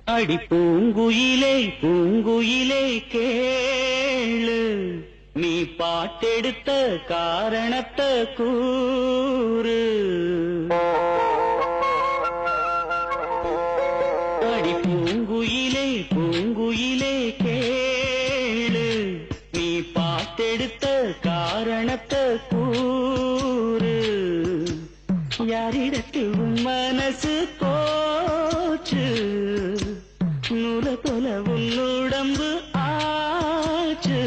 அடி பூங்குயிலே பூங்குயிலே கேளு நீ பாட்டெடுத்த காரணத்தை கூறு அடி பூங்குயிலே பூங்குயிலே கேளு நீ பாட்டெடுத்த காரணத்தை கூறு யாரிடத்தில் உன் மனசு போச்சு நூல போல உன்னுடம்பு ஆச்சு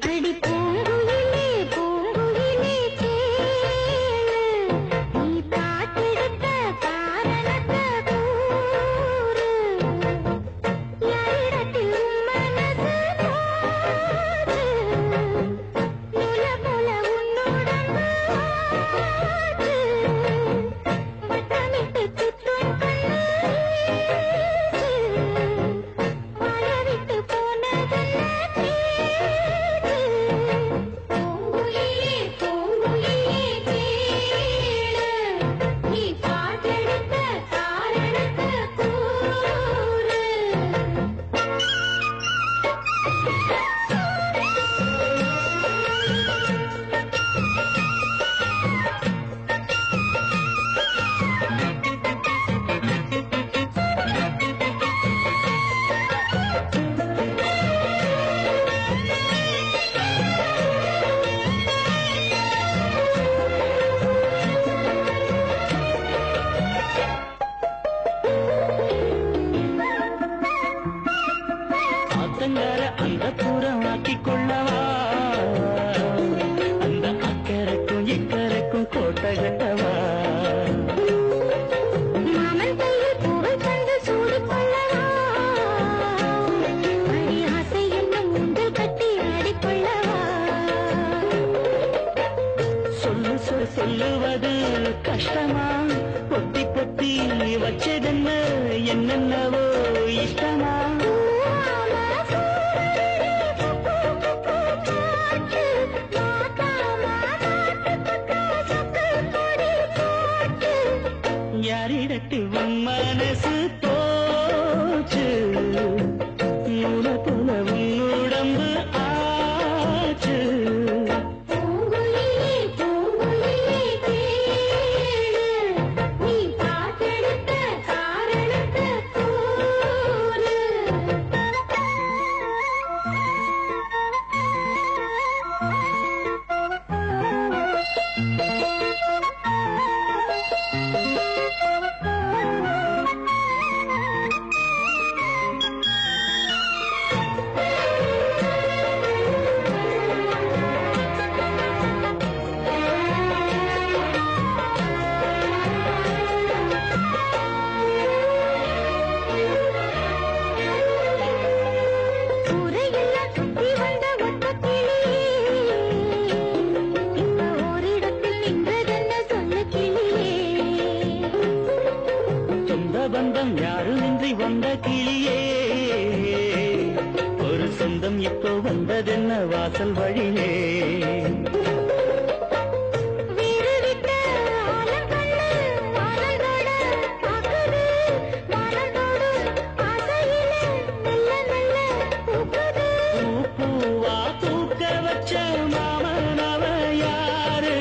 அடி பூங்குயிலே பூங்குயிலே கேளு நீ பாட்டெடுத்த காரணத்தை கூறு யாரிடத்தில் உன் மனசு போச்சு நூல போல உன்னுடம்பு ஆச்சு வட்டமிட்டு சுற்றும் கண்ணு வாழவிட்டு போனதென்ன பேச்சு பூங்குயிலே பூங்குயிலே கேளு நீ பாட்டெடுத்த காரணத்தை கூறு ஆத்தங்கர அந்த புறம் ஆக்கிக் கொள்ளவா அந்த அக்கறைக்கும் இக்கரைக்கும் கோட்டை கட்டவா மாமன் கையில் பூவை தந்து சூடிக்கொள்ளவா அடி ஆசை என்னும் உங்கள் கட்டி ஆடிக்கொள்ளவா சொல்லுவது கஷ்டமா பொத்தி பொத்தி வச்சதென்ன என்னென்னவோ இஷ்டமா யாரிடத்து உன் மனசு போச்சு நூல போல உன்னுடம்பு ஆச்சு பூங்குயிலே பூங்குயிலே கேளு நீ பாட்டெடுத்த காரணத்தை கூறு ஊரையெல்லாம் சுத்தி வந்த ஒட்டக் கிளியே இந்த ஓரிடத்தில் நின்றதென்ன சொல்லு கிளியே சொந்த பந்தம் யாருமின்றி வந்த கிளியே ஒரு சொந்தம் இப்போ வந்ததென்ன வாசல் வழியே வீடு விட்ட ஆலங்கண்ணு வானந்தோட பாக்குது வானந்தோடு ஆசையிலே மெல்ல மெல்ல பூக்குது பூவா தூக்க வச்ச மாமனவ யாரு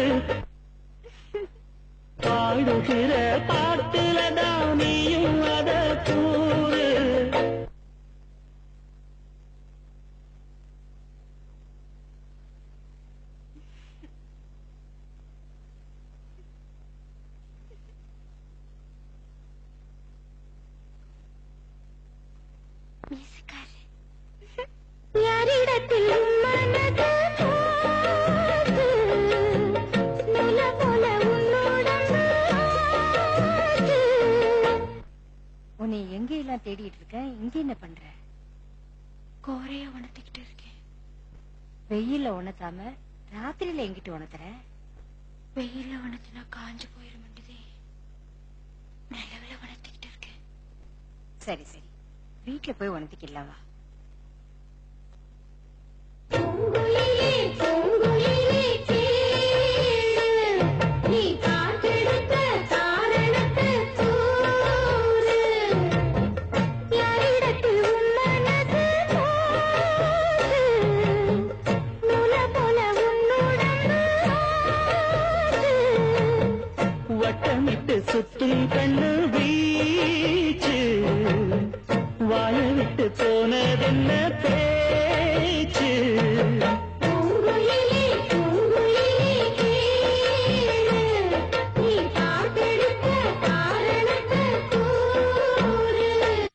பாடுகிற பாட்டுலதான் நீயும் அத கூறு யாரிடத்தில் மனது போச்சு நூல போல உன்னோடம்பு ஆச்சு உன்னை எங்க எல்லாம் தேடிட்டு இருக்க இங்க என்ன பண்ற கோரைய உணர்த்திக்கிட்டு இருக்கேன் வெயில்ல உணத்தாம ராத்திரியில எங்கிட்டு உணத்துற வெயில உணர்த்தினா காஞ்சு போயிட மாட்டேதே நிலவுல உணர்த்திக்கிட்டு இருக்கேன் சரி சரி வீட்டுல போய் உணர்த்திக்கலாவா பூங்குயிலே பூங்குயிலே கேளு நீ பாட்டெடுத்த காரணத்தை கூறு யாரிடத்தில் கண்ணத்தை